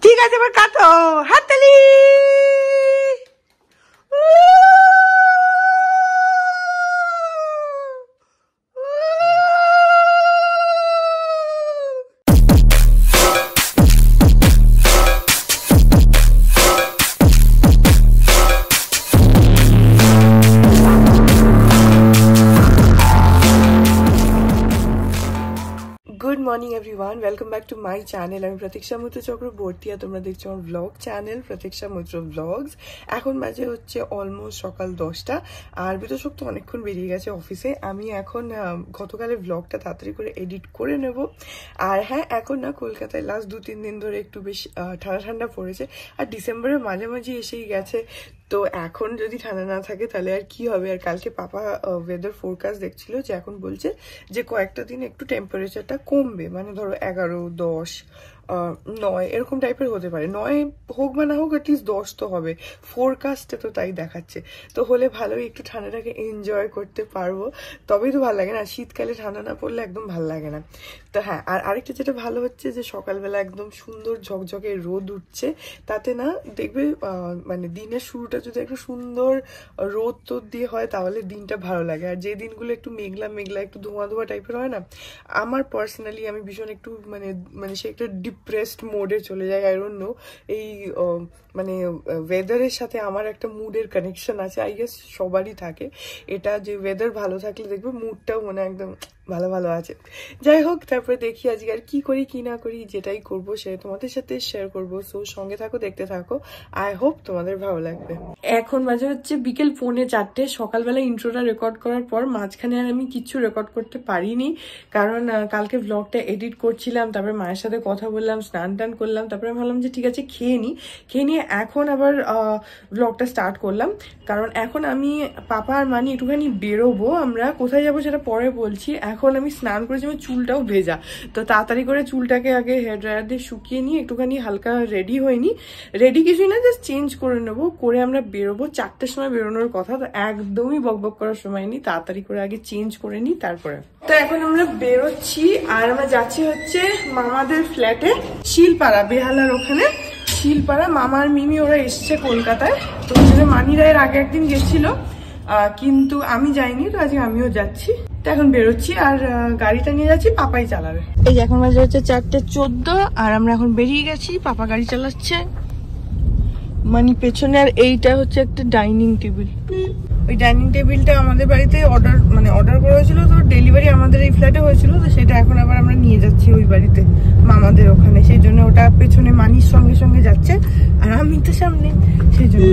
ঠিক আছে, এবার কাটো হাততালি। Good morning everyone, welcome back to my channel. আমি প্রতীক্ষা মৈত্র চক্রবর্তী আর তোমরা দেখছো আমার ব্লগ চ্যানেল প্রতীক্ষা মৈত্র ব্লগস। এখন বাজে হচ্ছে অলমোস্ট সকাল 10টা আর বিতোষক তো অনেকক্ষণ বেরিয়ে গেছে অফিসে। আমি এখন গতকালের ব্লগটা তাড়াতাড়ি করে এডিট করে নেব। আর হ্যাঁ, এখন না কলকাতায় লাস্ট 2-3 দিন ধরে একটু বেশ ঠান্ডা ঠান্ডা পড়েছে আর ডিসেম্বরের মাঝামাঝি এসেই গেছে। তো এখন যদি ঠান্ডা না থাকে তাহলে আর কি হবে। আর কালকে পাপা ওয়েদার ফোরকাস্ট দেখছিল যে এখন বলছে যে কয়েকটা দিন একটু টেম্পারেচারটা কমবে, মানে ধরো 11, 10, 9 এরকম টাইপের হতে পারে। 9 হোক বা না হোক, অ্যাটলিস্ট 10 তো হবে। ফোরকাস্টে তো তাই দেখাচ্ছে। তো হলে ভালোই একটু ঠান্ডাটাকে এনজয় করতে পারবো, তবেই তো ভালো লাগে না। শীতকালে ঠান্ডা না পড়লে একদম ভালো লাগে না। তো হ্যাঁ, আর আরেকটা যেটা ভালো হচ্ছে যে সকালবেলা একদম সুন্দর ঝকঝকে রোদ উঠছে। তাতে না দেখবে মানে দিনের শুরুটা যদি একটু সুন্দর রোদ টোদ দিয়ে হয় তাহলে দিনটা ভালো লাগে। আর যে দিনগুলো একটু মেঘলা মেঘলা একটু ধোঁয়া ধোঁয়া টাইপের হয় না, আমার পার্সোনালি আমি ভীষণ একটু মানে সে একটা ডিপ্রেসড মোডে চলে যায়। আই ডোন্ট নো, এই মানে ওয়েদারের সাথে আমার একটা মুডের কানেকশন আছে। আই গেস সবারই থাকে এটা, যে ওয়েদার ভালো থাকলে দেখবে মুডটাও মনে একদম ভালো ভালো আছে। যাই হোক, তারপরে দেখি আজকে আর কি করি কি না করি, যেটাই করবো সে তোমাদের সাথে শেয়ার করবো। সো সঙ্গে থাকো, দেখতে থাকো, আই হোপ তোমাদের ভালো লাগবে। এখন বাজে হচ্ছে বিকেল 3:45। সকালবেলা ইন্ট্রোটা রেকর্ড করার পর মাঝখানে আর আমি কিচ্ছু রেকর্ড করতে পারিনি, কারণ কালকে ব্লগটা এডিট করছিলাম, তারপরে মায়ের সাথে কথা বললাম, স্নান টান করলাম, তারপরে ভাবলাম যে ঠিক আছে খেয়ে নিয়ে এখন আবার ব্লগটা স্টার্ট করলাম। কারণ এখন আমি পাপা আর মানি একটুখানি বেরোবো, আমরা কোথায় যাবো সেটা পরে বলছি। এখন আমি স্নান করেছি, আমার চুলটাও ভেজা, তো তাড়াতাড়ি করে চুলটাকে আগে হেয়ার ড্রায়ার দিয়ে শুকিয়ে নিয়ে একটুখানি হালকা রেডি হয়নি, রেডি কিছুই না, জাস্ট চেঞ্জ করে নেবো, করে আমরা বেরোবো। 4টের সময় বেরোনোর কথা, তো একদমই বকবক করার সময় নেই, তাড়াতাড়ি করে আগে চেঞ্জ করে নিই তারপরে। তো এখন আমরা বেরোচ্ছি আর আমরা যাচ্ছি হচ্ছে মামাদের ফ্ল্যাটে, শিলপাড়া, বেহালার ওখানে শিলপাড়া। মামা আর মিমি ওরা এসছে কলকাতায়, তো মানিরা এর আগে একদিন গেছিল কিন্তু আমি যাইনি, তো আজকে আমিও যাচ্ছি। তো এখন বেরোচ্ছি আর গাড়িটা নিয়ে যাচ্ছি, পাপাই চালাবে। এই যে এখন বাজে হচ্ছে 4:14 আর আমরা এখন বেরিয়ে গেছি, পাপা গাড়ি চালাচ্ছে, মানে পেছনে। আর এইটা হচ্ছে একটা ডাইনিং টেবিল। ওই ডাইনিং টেবিলটা আমাদের বাড়িতে অর্ডার করা হয়েছিল, তো ডেলিভারি আমাদের এই ফ্ল্যাটে হয়েছিল, তো সেটা এখন আবার আমরা নিয়ে যাচ্ছি ওই বাড়িতে মামাদের ওখানে। সেই জন্য ওটা পেছনে মানির সঙ্গে সঙ্গে যাচ্ছে আর আমি তো সামনে, সেই জন্য।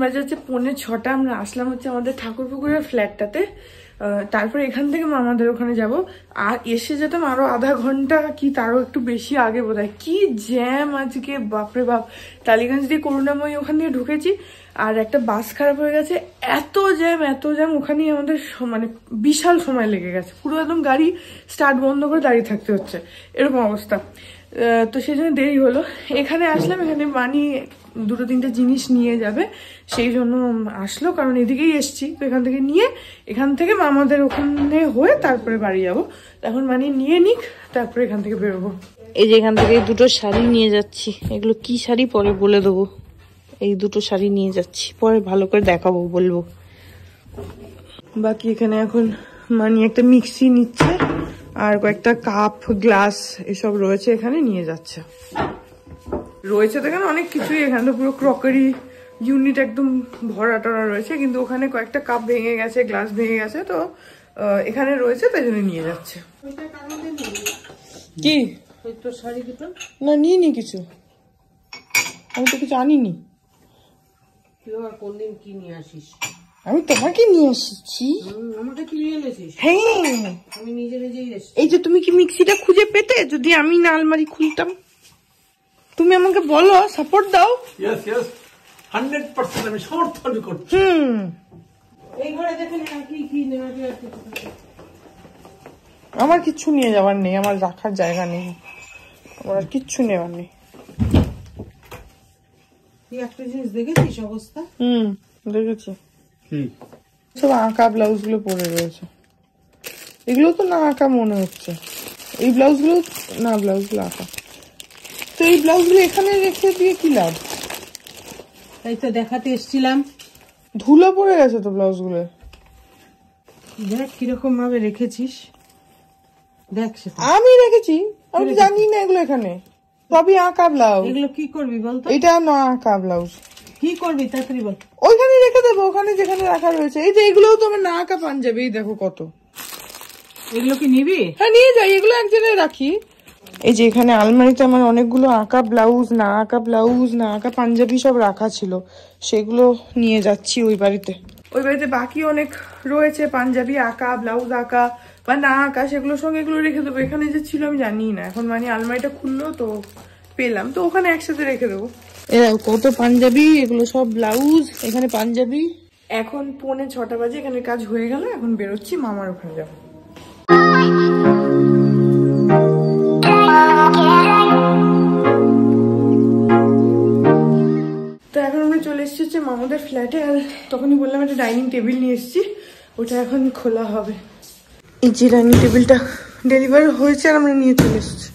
বাজে হচ্ছে 5:45, আমরা আসলাম হচ্ছে আমাদের ঠাকুরপুকুরের ফ্ল্যাটটাতে। তারপর এখান থেকে মামাদের ওখানে যাব, আর এসে যেতাম আরো আধা ঘন্টা কি তারও একটু বেশি আগে বোধহয়। কি জ্যাম আজকে, বাপরে বাপ। টালিগঞ্জ দিয়ে করুণাময়ী ওখান দিয়ে ঢুকেছি আর একটা বাস খারাপ হয়ে গেছে, এত জ্যাম ওখানেই আমাদের মানে বিশাল সময় লেগে গেছে। পুরো একদম গাড়ি স্টার্ট বন্ধ করে দাঁড়িয়ে থাকতে হচ্ছে, এরকম অবস্থা। তো সেই জন্য দেরি হলো। এখানে আসলাম, এখানে মানি 2-3টে জিনিস নিয়ে যাবে, সেই জন্য আসলো, কারণ এদিকেই এসছি। তো এখান থেকে নিয়ে এখান থেকে মামাদের ওখানে হয়ে তারপরে বাড়ি যাবো। এখন মানি নিয়ে নিক, তারপরে এখান থেকে বেরোবো। এই যে এখান থেকে 2টো শাড়ি নিয়ে যাচ্ছি, এগুলো কি শাড়ি পরে বলে দেবো। এই 2টো শাড়ি নিয়ে যাচ্ছি, পরে ভালো করে দেখাবো, বলবো। বাকি এখানে এখন মানি একটা মিক্সি নিচ্ছে আর কয়েকটা কাপ গ্লাস এসব রয়েছে, এখানে নিয়ে যাচ্ছে। রয়েছে তো এখানে অনেক কিছুই, এখানে তো পুরো ক্রকারি ইউনিট একদম ভরা টরা রয়েছে, কিন্তু ওখানে কয়েকটা কাপ ভেঙে গেছে, গ্লাস ভেঙে গেছে, তো এখানে রয়েছে, তাই জন্য নিয়ে যাচ্ছে। কি শাড়ি দুটো না নিয়ে নি কিছু, আমি তো কিছু আনিনি। তুই আর কোনদিন কি নিয়ে আসিস? আমি তোমাকে নিয়ে এসেছি। আমাকে কি নিয়ে এনেছিস? হ্যাঁ, আমি নিজে নিজেই এসেছি। এই যে তুমি কি মিক্সিটা খুঁজে পেতে যদি আমি না আলমারি খুলতাম? তুমি আমাকে বলো, সাপোর্ট দাও। Yes, yes. 100% আমি সমর্থন করছি। এই ঘরে দেখে না কি কি নেওয়া আছে। আমার কিচ্ছু নিয়ে যাওয়ার নেই, আমার রাখার জায়গা নেই, আমার আর কিচ্ছু নেওয়ার নেই। তুই একটা জিনিস দেখেছিস অবস্থা? দেখেছি। সব আঁকা ব্লাউজ গুলো পরে রয়েছে। এগুলো তো না আঁকা মনে হচ্ছে। এই ব্লাউজ গুলো না, ব্লাউজ গুলো আঁকা। তো এই ব্লাউজ গুলো এখানে রেখে দিয়ে কি লাভ? তাই তো দেখাতে এসেছিলাম। ধুলো পড়ে গেছে তো ব্লাউজ গুলো। দেখ কিরকম ভাবে রেখেছিস, দেখ সেটা। আমি রেখেছি, আমি জানি না এগুলো এখানে সবই আঁকা ব্লাউজ। এগুলো কি করবি বলতো? এটা না আঁকা ব্লাউজ। কি করবি তাড়াতাড়ি বল। ওইখানে রেখে দেবো, ওখানে যেখানে রাখা রয়েছে। এই যে এগুলোও তো আমার না আঁকা পাঞ্জাবি, এই দেখো কত। এগুলো কি নিবি? হ্যাঁ নিয়ে যাই, এগুলো এক জায়গায় রাখি। এই যে এখানে আলমারিতে আমার অনেকগুলো আঁকা ব্লাউজ, না আঁকা ব্লাউজ, না আঁকা পাঞ্জাবি সব রাখা ছিল, সেগুলো নিয়ে যাচ্ছি ওই বাড়িতে। ওই বাড়িতে বাকি অনেক রয়েছে পাঞ্জাবি আঁকা, ব্লাউজ আঁকা বা না আঁকা, সেগুলোর সঙ্গে এগুলো রেখে দেবো। এখানে যে ছিল আমি জানি না, এখন মানে আলমারিটা খুললো তো পেলাম, তো ওখানে একসাথে রেখে দেবো। এরা কত পাঞ্জাবি, এগুলো সব ব্লাউজ, এখানে পাঞ্জাবি। এখন 6:45 বাজে, এখানে কাজ হয়ে গেল, এখন বেরোচ্ছি, মামার ওখানে যাবো। তো এখন আমরা চলে এসেছি হচ্ছে মামাদের ফ্ল্যাটে, আর তখনই বললাম একটা ডাইনিং টেবিল নিয়ে এসেছি, ওটা এখন খোলা হবে। এই যে ডাইনিং টেবিলটা ডেলিভার হয়েছে আর আমরা নিয়ে চলে এসেছি।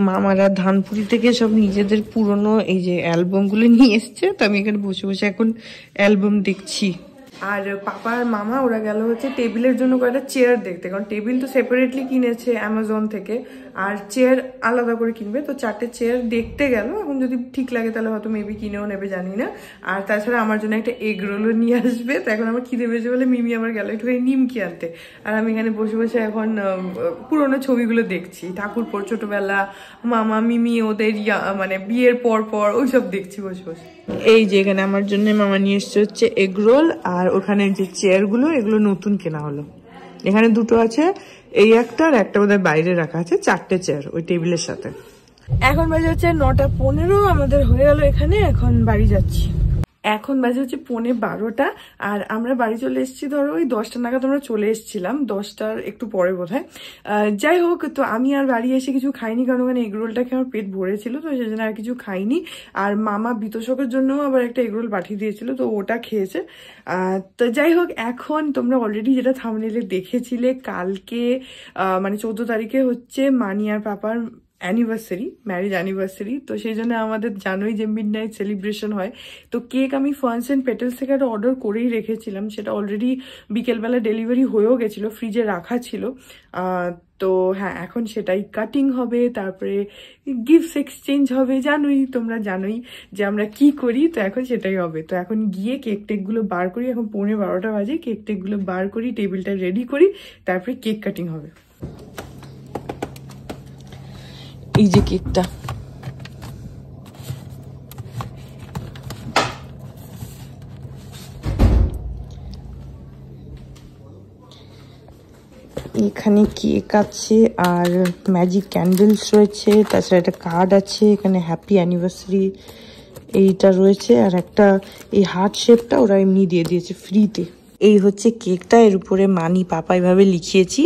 মামারা ধানপুরি থেকে সব নিজেদের পুরনো এই যে অ্যালবাম গুলো নিয়ে এসছে, তো আমি এখানে বসে বসে এখন অ্যালবাম দেখছি। আর পাপা আর মামা ওরা গেল হচ্ছে টেবিলের জন্য কয়েকটা চেয়ার দেখতে, কারণ টেবিল তো সেপারেটলি কিনেছে অ্যামাজন থেকে, আর চেয়ার আলাদা করে কিনবে। তো 4টে চেয়ার দেখতে গেল, এখন যদি ঠিক লাগে তাহলে হয়তো মেবি কিনেও নেবে, জানি না। আর তাছাড়া আমার জন্য একটা এগ রোলও নিয়ে আসবে। তো এখন আমার খিদে পেয়েছে বলে মিমি আবার গেল একটু নিমকি আনতে, আর আমি এখানে বসে বসে এখন পুরোনো ছবিগুলো দেখছি, ঠাকুরপোর ছোটবেলা, মামা মিমি ওদের মানে বিয়ের পর পর ওইসব দেখছি বসে বসে। এই যে এখানে আমার জন্য মামা নিয়ে এসছে হচ্ছে এগ রোল, আর ওখানে যে চেয়ারগুলো এগুলো নতুন কেনা হলো। এখানে দুটো আছে, এই একটা আর একটা বোধহয় বাইরে রাখা আছে, 4টে চেয়ার ওই টেবিলের সাথে। এখন বাজে হচ্ছে 9:15, আমাদের হয়ে গেল এখানে, এখন বাড়ি যাচ্ছি। এখন বাজে হচ্ছে 11:15, আর আমরা বাড়ি চলে এসেছি ধরো ওই 10টা নাগাদ আমরা চলে এসেছিলাম, 10টার একটু পরে বোধহয়। যাই হোক, তো আমি আর বাড়ি এসে কিছু খাইনি, কারণ ওখানে এগরোলটাকে আমার পেট ভরেছিল, তো সেই জন্য আর কিছু খাইনি। আর মামা বিতোষকের জন্যও আবার একটা এগরোল পাঠিয়ে দিয়েছিল, তো ওটা খেয়েছে। তো যাই হোক, এখন তোমরা অলরেডি যেটা থাম্বনেইলে দেখেছিলে, কালকে মানে 14 তারিখে হচ্ছে মানি আর পাপার অ্যানিভার্সারি, ম্যারেজ অ্যানিভার্সারি। তো সেই জন্য আমাদের জানোই যে মিডনাইট সেলিব্রেশন হয়। তো কেক আমি ফার্নস অ্যান্ড পেটেলস থেকে একটা অর্ডার করেই রেখেছিলাম, সেটা অলরেডি বিকেলবেলা ডেলিভারি হয়েও গেছিলো, ফ্রিজে রাখা ছিল। তো হ্যাঁ, এখন সেটাই কাটিং হবে, তারপরে গিফটস এক্সচেঞ্জ হবে। জানোই, তোমরা জানোই যে আমরা কি করি, তো এখন সেটাই হবে। তো এখন গিয়ে কেক টেকগুলো বার করি, এখন 11:15 বাজে, কেক টেকগুলো বার করি, টেবিলটা রেডি করি, তারপরে কেক কাটিং হবে। এই যে কেকটা, এখানে কেক আছে আর ম্যাজিক ক্যান্ডেলস রয়েছে, তাছাড়া একটা কার্ড আছে, এখানে হ্যাপি অ্যানিভার্সারি এইটা রয়েছে, আর একটা এই হার্ট শেপটা ওরা এমনি দিয়ে দিয়েছে ফ্রিতে। এই হচ্ছে কেকটা, এর উপরে মানি পাপা এভাবে লিখিয়েছি,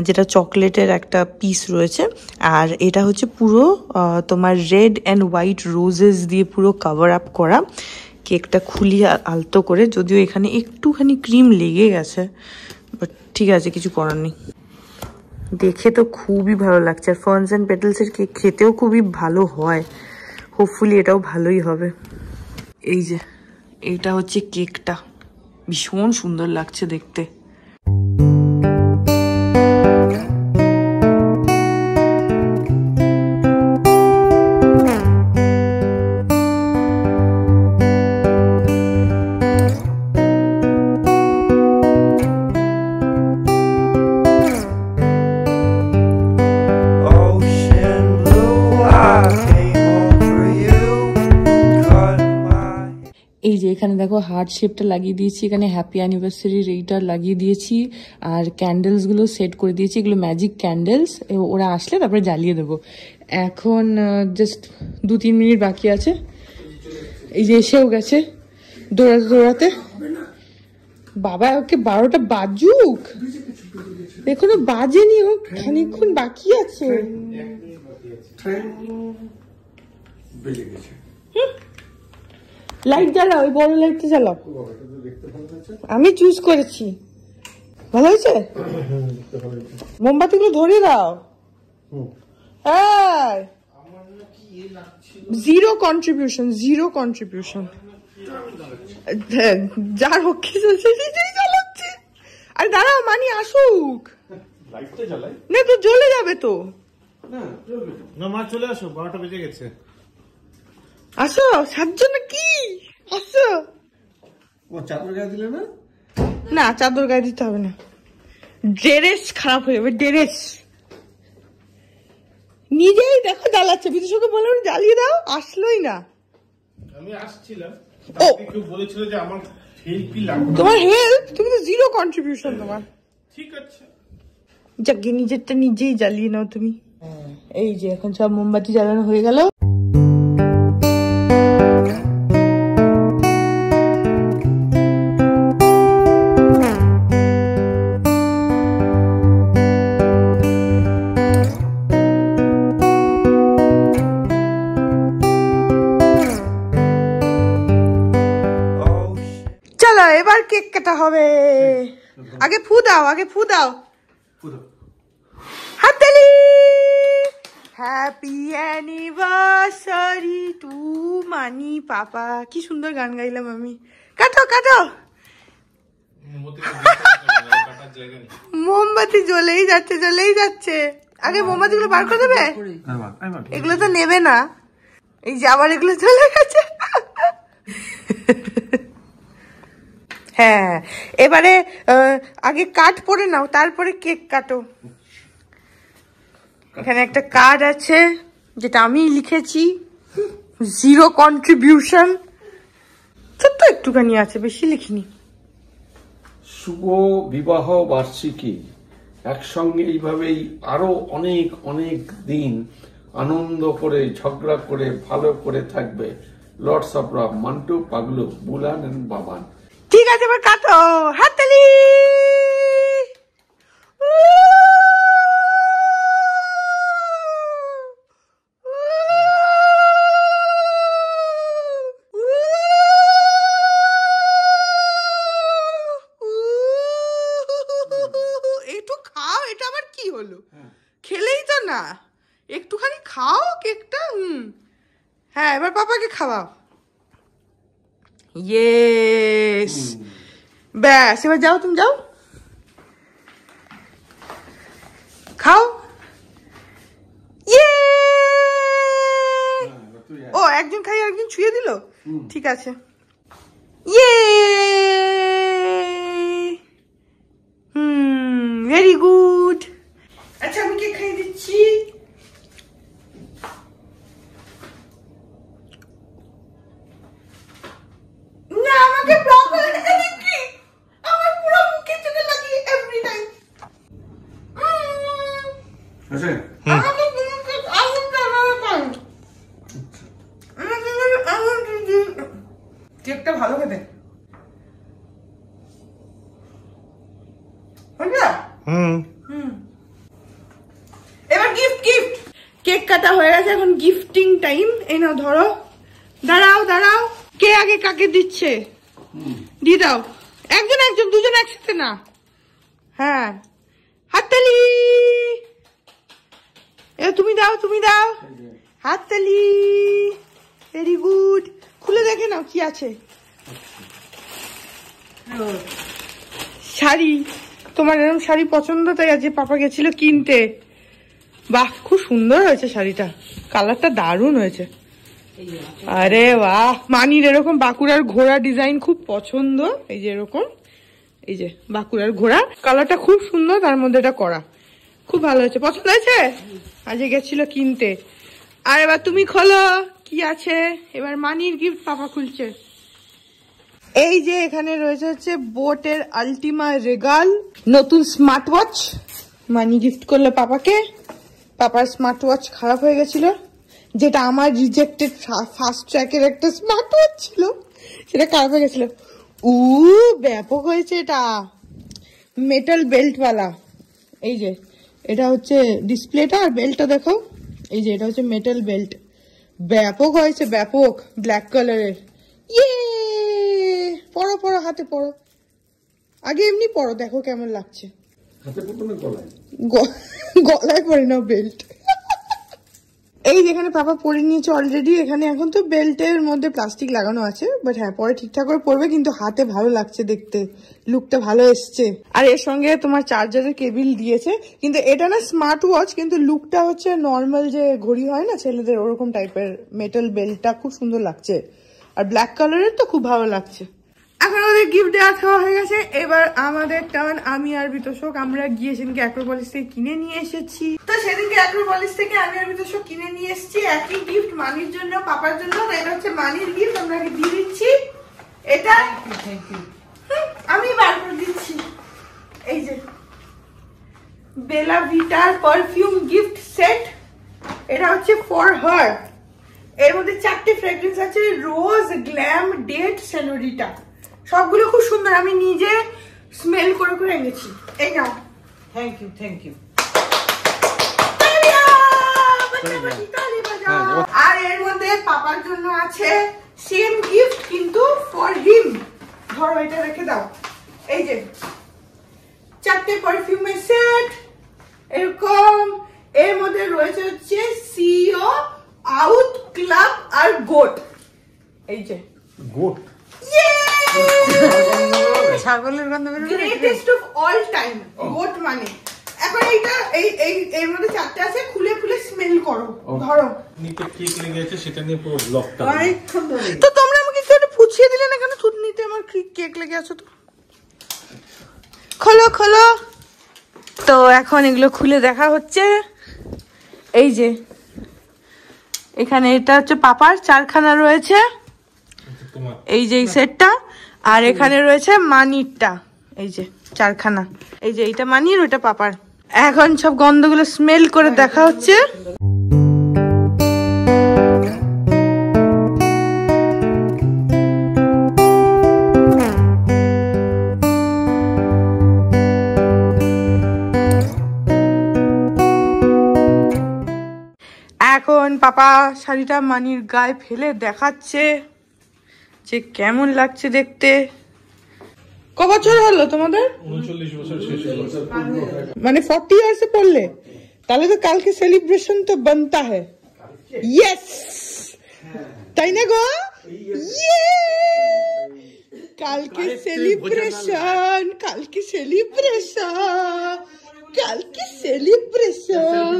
যেটা চকলেটের একটা পিস রয়েছে। আর এটা হচ্ছে পুরো তোমার রেড অ্যান্ড হোয়াইট রোজেস দিয়ে পুরো কভার আপ করা। কেকটা খুলি আলতো করে, যদিও এখানে একটুখানি ক্রিম লেগে গেছে, বাট ঠিক আছে, কিছু করার নেই। দেখে তো খুবই ভালো লাগছে, আর ফার্নস অ্যান্ড পেটালসের কেক খেতেও খুবই ভালো হয়। হোপফুলি এটাও ভালোই হবে। এই যে এইটা হচ্ছে কেকটা, ভীষণ সুন্দর লাগছে দেখতে। এই যে এখানে দেখো হার্ট শেপটা লাগিয়ে দিয়েছি, এখানে হ্যাপি অ্যানিভার্সারির এইটা লাগিয়ে দিয়েছি, আর ক্যান্ডেলস গুলো সেট করে দিয়েছি। এগুলো ম্যাজিক ক্যান্ডেলস, ওরা আসলে তারপরে জ্বালিয়ে দেবো। এখন জাস্ট 2-3 মিনিট বাকি আছে। এই যে এসেও গেছে দৌড়াতে দৌড়াতে। বাবা ওকে 12টা বাজুক, এখনো বাজেনি, ও খানিকক্ষণ বাকি আছে। লাইট জ্বালাও, ওই বড় লাইটটা জ্বালাও। আমি চুজ করেছি, ভালো হয়েছে। মোমবাতিগুলো ধরিয়ে দাও। Zero contribution, zero contribution. যার হকি চলছে নিজেই জ্বালাচ্ছে। আরে দাঁড়াও, মানি আসুক না তো, জ্বলে যাবে তো। না মা চলে আসো, 12টা বেজে গেছে। আসো, সাতজন কি আসো। ও চাদর গায়ে দিলে না? না, চাদর গায়ে দিতে হবে না, ড্রেস খারাপ হয়ে যাবে। ড্রেস নিজেই দেখো জ্বালাচ্ছে, বিদুষকে বললাম জ্বালিয়ে দাও, আসলোই না। আমি আসছিলাম, ও কেউ বলেছিল যে আমার হেল্প লাগবে। তোমার হেল্প? তুমি তো জিরো কন্ট্রিবিউশন তোমার। ঠিক আছে, যাকে নিজেরটা নিজেই জ্বালিয়ে নাও তুমি। এই যে এখন সব মোমবাতি জ্বালানো হয়ে গেল। চলো এবার কেক কাটা হবে। আগে ফু দাও, আগে ফু দাও। হাততালি। হ্যাপি অ্যানিভার্সারি টু মানি পাপা। কি সুন্দর গান গাইলাম আমি। কাটো কাটো। মোমবাতি জ্বলেই যাচ্ছে, জ্বলেই যাচ্ছে। আগে মোমবাতিগুলো বার করে দেবে, এগুলো তো নেবে না। এই যে আবার এগুলো চলে গেছে। হ্যাঁ, এবারে আগে কার্ড পরে নাও, তারপরে কেক কাটো। এখানে একটা কার্ড আছে যেটা আমি লিখেছি, জিরো কন্ট্রিবিউশন। ছোট্ট একটুখানি আছে, বেশি লিখিনি। শুভ বিবাহ বার্ষিকী, একসঙ্গে এইভাবেই আরো অনেক অনেক দিন আনন্দ করে, ঝগড়া করে, ভালো করে থাকবে। Lords of love, Mantu, Paglu, Bulan and Baban. ঠিক আছে, এবার কাটো। হাততালি। একটু খাও, এটা আবার কি হলো? খেলেই তো না, একটুখানি খাও কেকটা। হ্যাঁ, এবার পাপাকে খাওয়াও। ইয়েস, ব্যাস, এবার যাও, তুমি যাও, খাও। ইয়ে, ও একজন খাই একজন ছুঁয়ে দিল, ঠিক আছে। ইয়ে, ভেরি গুড। আচ্ছা, আমি কেক খাইয়ে দিচ্ছি। না, আমাকে প্রপার কি আমার পুরো মুখে চলে লাগিয়ে এভরি টাইম। আচ্ছা, আমাকে আগুন দাও, আমাকে আগুন কেকটা ভালো খেতে। এবার গিফট গিফট কেক কাটা হয়ে গেছে, এখন গিফটিং টাইম। এই নাও ধরো, দাঁড়াও দাঁড়াও, কে আগে কাকে দিচ্ছে দিয়ে দাও, একজন একজন, দুজন একসাথে না। হ্যাঁ, হাততালি। তুমি দাও, তুমি দাও, হাততালি। Very good. খুলে দেখে নাও কি আছে। শাড়ি, তোমার এরকম শাড়ি পছন্দ, তাই আজ পাপা গেছিল কিনতে। বাহ, খুব সুন্দর হয়েছে শাড়িটা, কালারটা দারুণ হয়েছে। আরে বাহ, মানির এরকম বাঁকুড়ার ঘোড়া ডিজাইন খুব পছন্দ। এই যে এরকম, এই যে বাঁকুড়ার ঘোড়া, কালারটা খুব সুন্দর, তার মধ্যে এটা করা খুব ভালো হয়েছে। পছন্দ হয়েছে? আজ গেছিল কিনতে। আর এবার তুমি খোলো কি আছে। এবার মানির গিফট পাপা খুলছে। এই যে এখানে রয়েছে হচ্ছে বোটের আলটিমা রেগাল নতুন স্মার্ট ওয়াচ। মানি গিফট করলো পাপাকে। পাপার স্মার্ট ওয়াচ খারাপ হয়ে গেছিল, যেটা আমার রিজেক্টেড ফার্স্ট ট্র্যাকের একটা স্মার্ট ওয়াচ ছিল, সেটা খারাপ হয়ে গেছিল। ব্যাপক হয়েছে এটা, মেটাল বেল্টওয়ালা। এই যে এটা হচ্ছে ডিসপ্লেটা, আর বেল্টটা দেখো, এই যে এটা হচ্ছে মেটাল বেল্ট। ব্যাপক হয়েছে, ব্যাপক, ব্ল্যাক কালারের। ইয়ে, পরো পরো, হাতে পরো, আগে এমনি পরো, দেখো কেমন লাগছে। গলায় পরে নাও বেল্ট। এই যেখানে পাপা পরে নিয়েছে অলরেডি, এখানে এখন তো বেল্টের মধ্যে প্লাস্টিক লাগানো আছে, বাট হ্যাঁ পরে ঠিকঠাক করে পরবে, কিন্তু হাতে ভালো লাগছে দেখতে, লুকটা ভালো এসছে। আর এর সঙ্গে তোমার চার্জারের কেবিল দিয়েছে, কিন্তু এটা না স্মার্ট ওয়াচ, কিন্তু লুকটা হচ্ছে নর্মাল যে ঘড়ি হয় না ছেলেদের, ওরকম টাইপের। মেটাল বেল্টটা খুব সুন্দর লাগছে, আর ব্ল্যাক কালারের তো খুব ভালো লাগছে। এখন আমাদের গিফট দেওয়া খাওয়া হয়ে গেছে, এবার আমাদের টার্ন। আমি আর বিতোষক আমরা গিয়ে সেদিনকে অ্যাক্রোপলিস থেকে কিনে নিয়ে এসেছি। তো সেদিনকে অ্যাক্রোপলিস থেকে আমি আর বিতোষক কিনে নিয়ে এসেছি একই গিফট, মানির জন্য পাপার জন্য। এটা হচ্ছে মানির গিফট, আমরা দিয়ে দিচ্ছি এটা। আমি বার করে দিচ্ছি। এই যে বেলা ভিটার পারফিউম গিফট সেট, এটা হচ্ছে ফর হার। এর মধ্যে 4টে ফ্রেগ্রেন্স আছে, রোজ, গ্ল্যাম, ডেট, সেনোরিটা। সবগুলো খুব সুন্দর, আমি নিজে স্মেল করে করে এনেছি। এই নাও। Thank you, thank you. আর এর মধ্যে পাপার জন্য আছে সেম গিফট, কিন্তু ফর হিম। ধরো, এটা রেখে দাও। এই যে 4টে পারফিউমের সেট এরকম। এর মধ্যে রয়েছে হচ্ছে সিও, আউট, ক্লাব আর গোট। এই যে গোট, ছাগলের গন্ধ বের হবে। Greatest of all time goat মানে। এখন এইটা এই এর মধ্যে 4টে আছে, খুলে খুলে স্মেল করো। ধরো, নিতে কেক লেগে আছে, সেটা নিয়ে পুরো ব্লকটা। অনেকক্ষণ ধরে। তো তোমরা আমাকে একটু পুছিয়ে দিলে না কেন? থুতনিতে আমার কেক লেগে আছে তো। খোলো খোলো। তো এখন এগুলো খুলে দেখা হচ্ছে। এই যে এখানে এটা হচ্ছে পাপার 4খানা রয়েছে, এই যে এই সেটটা। আর এখানে রয়েছে মানিরটা, এই যে 4খানা। এই যে এইটা মানির, ওইটা পাপার। এখন সব গন্ধগুলো স্মেল করে দেখা হচ্ছে। এখন পাপা শাড়িটা মানির গায়ে ফেলে দেখাচ্ছে যে কেমন লাগছে দেখতে। ক বছর হলো তোমাদের? 39 বছর শেষ হলো। মানে 40 ইয়ার্সে পড়লে, তাহলে তো কালকে সেলিব্রেশন তো বানতা হ্যায়। ইয়েস, তাই না গো? কালকে সেলিব্রেশন, কালকে সেলিব্রেশন, কালকে সেলিব্রেশন।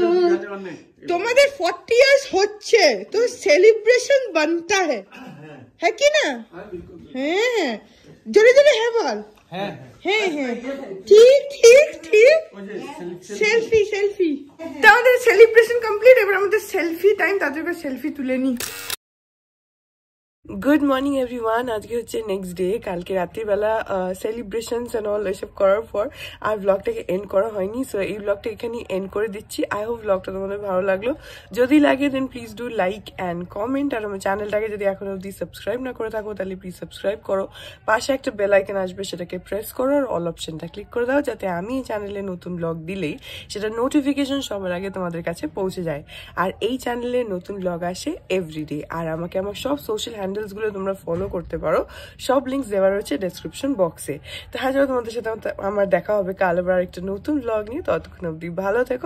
তোমাদের 40 ইয়ার্স হচ্ছে তো সেলিব্রেশন বানতা হ্যাঁ কি না? হ্যাঁ, জোরে জোরে হ্যাঁ বল। হ্যাঁ হ্যাঁ, ঠিক ঠিক ঠিক। Selfie selfie. তো আমাদের সেলিব্রেশন কমপ্লিট, এবার আমাদের সেলফি টাইম। তাদেরকে সেলফি তুলে নি। Good morning everyone. আজকে হচ্ছে নেক্সট ডে। কালকে রাত্রিবেলা সেলিব্রেশনস এন্ড অল এসব করার পর আর ব্লগটাকে এন্ড করা হয়নি, সো এই ব্লগটা এখানে এন্ড করে দিচ্ছি। আই হোপ ব্লগটা তোমাদের ভালো লাগলো। যদি লাগে then please do like and comment. আর আমার চ্যানেলটাকে যদি এখন অবধি সাবস্ক্রাইব না করে থাকো তাহলে প্লিজ সাবস্ক্রাইব করো। পাশে একটা বেল আইকন আসবে, সেটাকে প্রেস করো আর অল অপশনটা ক্লিক করে দাও, যাতে আমি এই চ্যানেলে নতুন ব্লগ দিলেই সেটা নোটিফিকেশন সবার আগে তোমাদের কাছে পৌঁছে যায়। আর এই চ্যানেলে নতুন ব্লগ আসে এভরিডে। আর আমাকে আমার সব সোশ্যাল হ্যান্ডেলস গুলো তোমরা ফলো করতে পারো, সব লিঙ্কস দেওয়া রয়েছে ডেসক্রিপশন বক্সে। তো হ্যাঁ, তোমাদের সাথে আমার দেখা হবে কাল আবার একটা নতুন ব্লগ নিয়ে। ততক্ষণ অবধি ভালো থেকো।